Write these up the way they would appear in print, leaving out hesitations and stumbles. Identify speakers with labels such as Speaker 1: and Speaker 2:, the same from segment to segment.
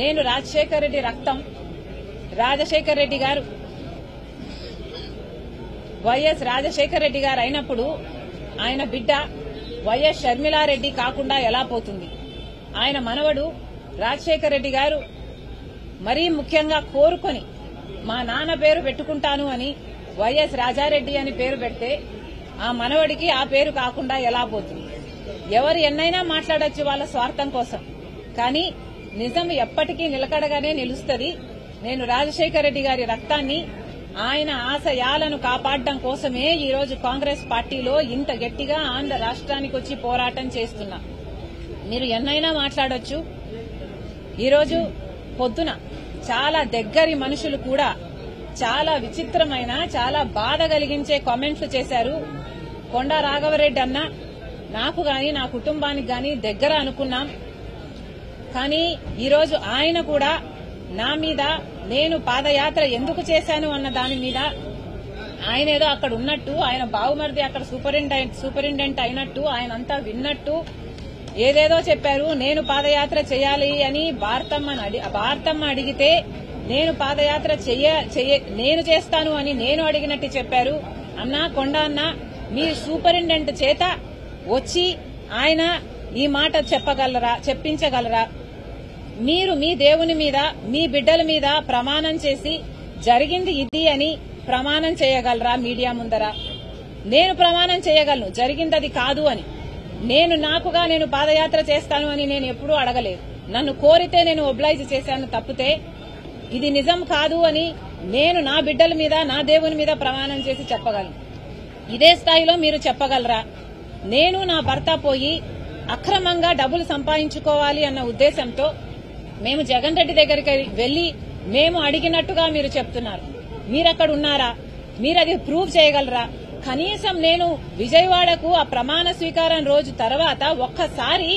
Speaker 1: నేను రాజశేఖర్ రెడ్డి రక్తం. రాజశేఖర్ రెడ్డి గారు వైఎస్ రాజశేఖర్ రెడ్డి గారు అయినప్పుడు ఆయన బిడ్డ వైఎస్ షర్మిలారెడ్డి కాకుండా ఎలా పోతుంది? ఆయన మనవడు రాజశేఖర్ రెడ్డి గారు మరీ ముఖ్యంగా కోరుకొని మా నాన్న పేరు పెట్టుకుంటాను అని వైఎస్ రాజారెడ్డి అని పేరు పెడితే ఆ మనవడికి ఆ పేరు కాకుండా ఎలా పోతుంది? ఎవరు ఎన్నైనా మాట్లాడొచ్చు వాళ్ళ స్వార్థం కోసం, కానీ నిజం ఎప్పటికీ నిలకడగానే నిలుస్తుంది. నేను రాజశేఖర్ రెడ్డి గారి రక్తాన్ని, ఆయన ఆశయాలను కాపాడడం కోసమే ఈరోజు కాంగ్రెస్ పార్టీలో ఇంత గట్టిగా ఆంధ్ర రాష్ట్రానికి వచ్చి పోరాటం చేస్తున్నా. మీరు ఎన్నైనా మాట్లాడొచ్చు. ఈరోజు పొద్దున చాలా దగ్గరి మనుషులు కూడా చాలా విచిత్రమైన, చాలా బాధ కలిగించే కామెంట్లు చేశారు. కొండా రాఘవరెడ్డి అన్న నాకు గాని నా కుటుంబానికి గాని దగ్గర అనుకున్నాం, కానీ ఈరోజు ఆయన కూడా నా మీద నేను పాదయాత్ర ఎందుకు చేశాను అన్న దాని మీద ఆయన ఏదో అక్కడ ఉన్నట్టు, ఆయన బావుమరిది అక్కడ సూపరింటెండెంట్ అయినట్టు, ఆయన అంతా విన్నట్టు ఏదేదో చెప్పారు. నేను పాదయాత్ర చేయాలి అని భారతమ్మ అడిగితే నేను పాదయాత్ర నేను చేస్తాను అని నేను అడిగినట్టు చెప్పారు. అన్నా కొండా అన్న, మీ సూపరింటెండెంట్ చేత వచ్చి ఆయన ఈ మాట చెప్పించగలరా? మీరు మీ దేవుని మీద, మీ బిడ్డల మీద ప్రమాణం చేసి జరిగింది ఇది అని ప్రమాణం చేయగలరా మీడియా ముందర? నేను ప్రమాణం చేయగలను జరిగింది అది కాదు అని. నేను పాదయాత్ర చేస్తాను అని నేను ఎప్పుడూ అడగలేదు. నన్ను కోరితే నేను ఒబ్లైజ్ చేశాను తప్పితే ఇది నిజం కాదు అని నేను నా బిడ్డల మీద, నా దేవుని మీద ప్రమాణం చేసి చెప్పగలను. ఇదే స్థాయిలో మీరు చెప్పగలరా? నేను నా భర్త పోయి అక్రమంగా డబ్బులు సంపాదించుకోవాలి అన్న ఉద్దేశంతో మేము జగన్ రెడ్డి దగ్గరికి వెళ్లి మేము అడిగినట్టుగా మీరు చెప్తున్నారు. మీరక్కడ ఉన్నారా? మీరు అది ప్రూవ్ చేయగలరా? కనీసం నేను విజయవాడకు ఆ ప్రమాణ స్వీకారం రోజు తర్వాత ఒక్కసారి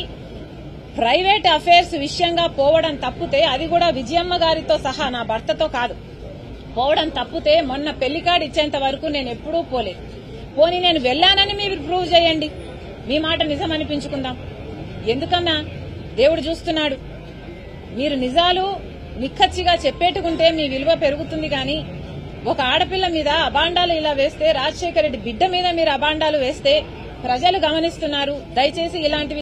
Speaker 1: ప్రైవేట్ అఫైర్స్ విషయంగా పోవడం తప్పితే, అది కూడా విజయమ్మ గారితో సహా నా భర్తతో కాదు, పోవడం తప్పితే మొన్న పెళ్లికార్డు ఇచ్చేంత వరకు నేను ఎప్పుడూ పోలేదు. పోనీ నేను వెళ్లానని మీరు ప్రూవ్ చేయండి, మీ మాట నిజం అనిపించుకుందాం. ఎందుకన్నా దేవుడు చూస్తున్నాడు. మీరు నిజాలు నిక్కచ్చిగా చెప్పేట్టుకుంటే మీ విలువ పెరుగుతుంది. గాని ఒక ఆడపిల్ల మీద అబాండాలు ఇలా వేస్తే, రాజశేఖర రెడ్డి బిడ్డ మీద మీరు అబాండాలు వేస్తే ప్రజలు గమనిస్తున్నారు. దయచేసి ఇలాంటివి